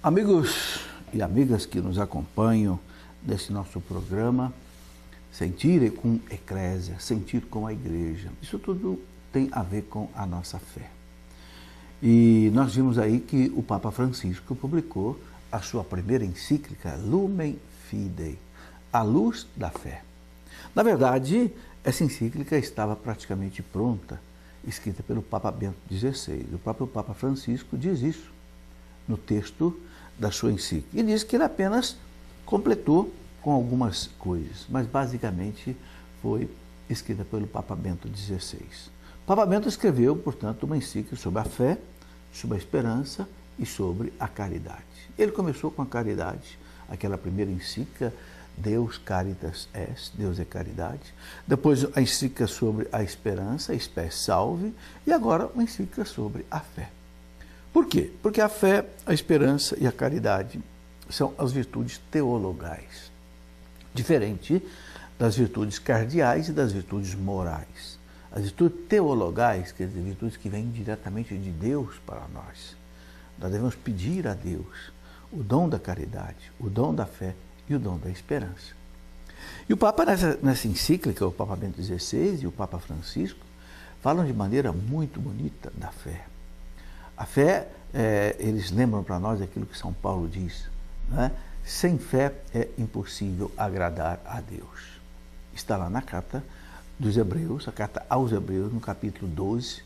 Amigos e amigas que nos acompanham nesse nosso programa, sentir com eclésia, sentir com a igreja, isso tudo tem a ver com a nossa fé. E nós vimos aí que o Papa Francisco publicou a sua primeira encíclica, Lumen Fidei, a luz da fé. Na verdade, essa encíclica estava praticamente pronta, escrita pelo Papa Bento XVI. O próprio Papa Francisco diz isso no texto da sua encíclica. E diz que ele apenas completou com algumas coisas, mas basicamente foi escrita pelo Papa Bento XVI. O Papa Bento escreveu, portanto, uma encíclica sobre a fé, sobre a esperança e sobre a caridade. Ele começou com a caridade, aquela primeira encíclica, Deus Caritas Est, Deus é caridade. Depois a encíclica sobre a esperança, Spes Salvi, e agora uma encíclica sobre a fé. Por quê? Porque a fé, a esperança e a caridade são as virtudes teologais, diferente das virtudes cardeais e das virtudes morais. As virtudes teologais, quer dizer, virtudes que vêm diretamente de Deus para nós. Nós devemos pedir a Deus o dom da caridade, o dom da fé e o dom da esperança. E o Papa, nessa encíclica, o Papa Bento XVI e o Papa Francisco, falam de maneira muito bonita da fé. A fé, eles lembram para nós aquilo que São Paulo diz, né? Sem fé é impossível agradar a Deus. Está lá na carta dos Hebreus, a carta aos Hebreus, no capítulo 12,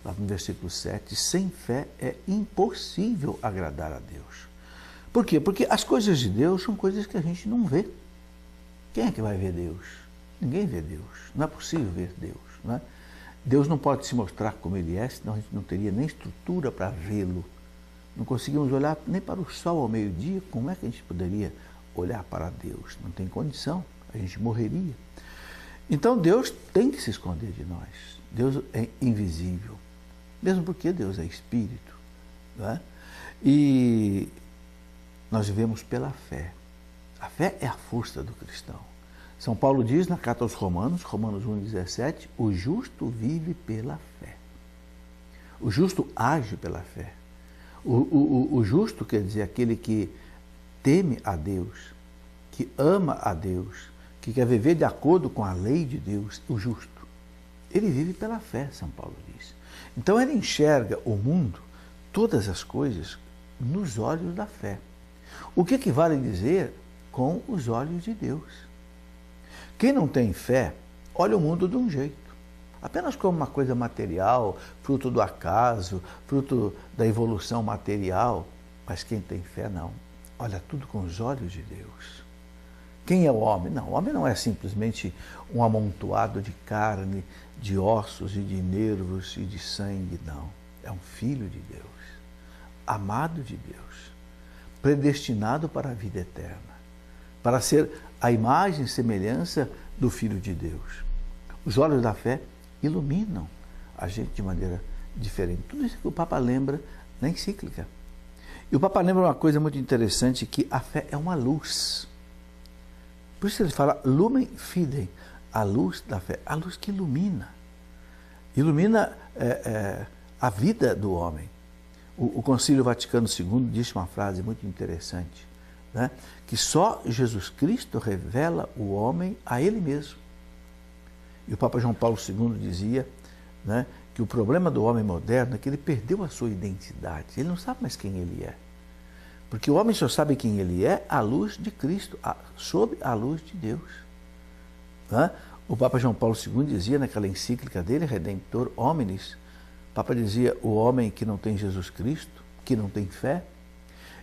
lá no versículo 7, sem fé é impossível agradar a Deus. Por quê? Porque as coisas de Deus são coisas que a gente não vê. Quem é que vai ver Deus? Ninguém vê Deus. Não é possível ver Deus, né? Deus não pode se mostrar como Ele é, senão a gente não teria nem estrutura para vê-lo. Não conseguimos olhar nem para o sol ao meio-dia, como é que a gente poderia olhar para Deus? Não tem condição, a gente morreria. Então Deus tem que se esconder de nós. Deus é invisível, mesmo porque Deus é Espírito, não é? E nós vivemos pela fé. A fé é a força do cristão. São Paulo diz na carta aos Romanos, Romanos 1,17, o justo vive pela fé. O justo age pela fé. O justo quer dizer aquele que teme a Deus, que ama a Deus, que quer viver de acordo com a lei de Deus, o justo. Ele vive pela fé, São Paulo diz. Então ele enxerga o mundo, todas as coisas, nos olhos da fé. O que vale dizer com os olhos de Deus? Quem não tem fé, olha o mundo de um jeito, apenas como uma coisa material, fruto do acaso, fruto da evolução material. Mas quem tem fé, não. Olha tudo com os olhos de Deus. Quem é o homem? Não, o homem não é simplesmente um amontoado de carne, de ossos e de nervos e de sangue, não. É um filho de Deus, amado de Deus, predestinado para a vida eterna, para ser a imagem e semelhança do Filho de Deus. Os olhos da fé iluminam a gente de maneira diferente. Tudo isso que o Papa lembra na encíclica. E o Papa lembra uma coisa muito interessante, que a fé é uma luz. Por isso ele fala Lumen Fidei, a luz da fé, a luz que ilumina. Ilumina a vida do homem. O Concílio Vaticano II disse uma frase muito interessante, né? Que só Jesus Cristo revela o homem a ele mesmo. E o Papa João Paulo II dizia, né, que o problema do homem moderno é que ele perdeu a sua identidade. Ele não sabe mais quem ele é. Porque o homem só sabe quem ele é à luz de Cristo, sob a luz de Deus. Né? O Papa João Paulo II dizia naquela encíclica dele, Redemptor Hominis, o Papa dizia, o homem que não tem Jesus Cristo, que não tem fé,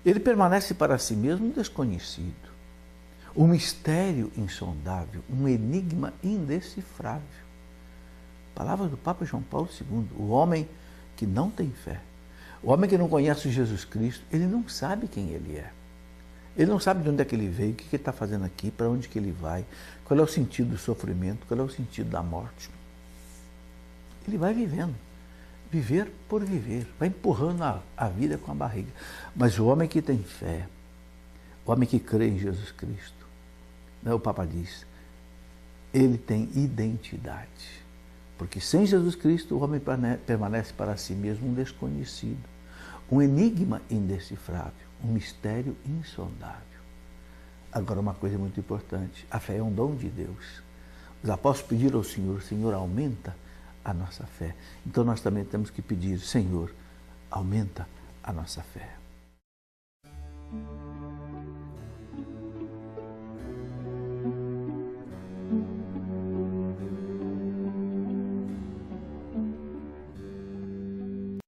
ele permanece para si mesmo desconhecido, um mistério insondável, um enigma indecifrável. Palavras do Papa João Paulo II. O homem que não tem fé, o homem que não conhece Jesus Cristo, ele não sabe quem ele é. Ele não sabe de onde é que ele veio, o que ele está fazendo aqui, para onde que ele vai, qual é o sentido do sofrimento, qual é o sentido da morte. Ele vai vivendo. Viver por viver, vai empurrando a vida com a barriga. Mas o homem que tem fé, o homem que crê em Jesus Cristo, né, o Papa diz, ele tem identidade. Porque sem Jesus Cristo o homem permanece para si mesmo um desconhecido, um enigma indecifrável, um mistério insondável. Agora, uma coisa muito importante, a fé é um dom de Deus. Os apóstolos pediram ao Senhor, Senhor, aumenta a nossa fé. Então nós também temos que pedir, Senhor, aumenta a nossa fé.